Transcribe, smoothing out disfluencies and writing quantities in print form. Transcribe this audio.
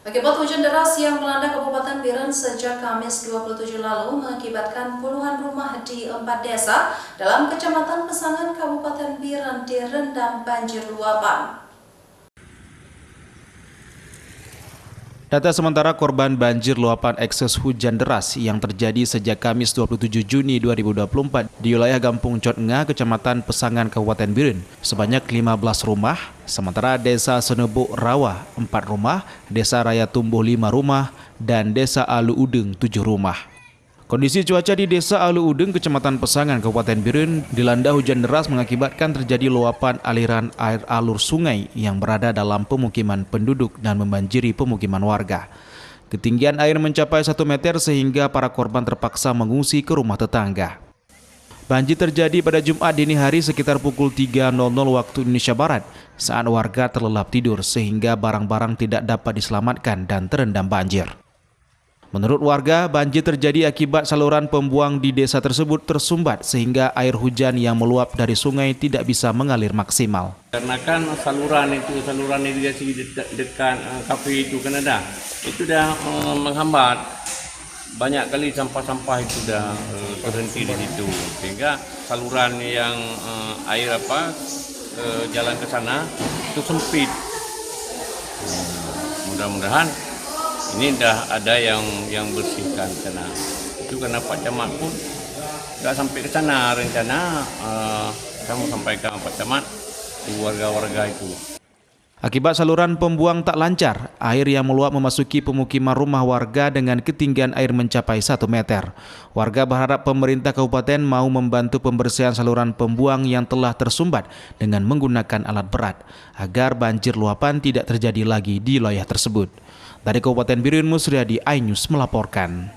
Akibat hujan deras yang melanda Kabupaten Biren sejak Kamis 27 lalu mengakibatkan puluhan rumah di 4 desa dalam Kecamatan Pesangan Kabupaten Biren direndam banjir luapan. Data sementara korban banjir luapan ekses hujan deras yang terjadi sejak Kamis 27 Juni 2024 di wilayah Gampung Cotnga, Kecamatan Pesangan, Kabupaten Biren, sebanyak 15 rumah, sementara Desa Senebuk Rawa 4 rumah, Desa Raya Tumbuh 5 rumah, dan Desa Alu Udeng 7 rumah. Kondisi cuaca di Desa Alu Udeng, Kecamatan Pesangan, Kabupaten Biren dilanda hujan deras mengakibatkan terjadi luapan aliran air alur sungai yang berada dalam pemukiman penduduk dan membanjiri pemukiman warga. Ketinggian air mencapai 1 meter sehingga para korban terpaksa mengungsi ke rumah tetangga. Banjir terjadi pada Jumat dini hari sekitar pukul 3.00 waktu Indonesia Barat saat warga terlelap tidur sehingga barang-barang tidak dapat diselamatkan dan terendam banjir. Menurut warga, banjir terjadi akibat saluran pembuang di desa tersebut tersumbat sehingga air hujan yang meluap dari sungai tidak bisa mengalir maksimal. Karena kan saluran irigasi dekat kafe itu kan ada, itu dah menghambat. Banyak kali sampah-sampah itu dah terhenti di situ, sehingga saluran yang air jalan ke sana itu sempit. Mudah-mudahan ini dah ada yang bersihkan karena itu, karena Pak Camat pun nggak sampai ke sana. Rencana kamu sampaikan Pak Camat ke warga-warga itu. Akibat saluran pembuang tak lancar, air yang meluap memasuki pemukiman rumah warga dengan ketinggian air mencapai 1 meter. Warga berharap pemerintah kabupaten mau membantu pembersihan saluran pembuang yang telah tersumbat dengan menggunakan alat berat agar banjir luapan tidak terjadi lagi di wilayah tersebut. Dari Kabupaten Biren, Musriadi, iNews melaporkan.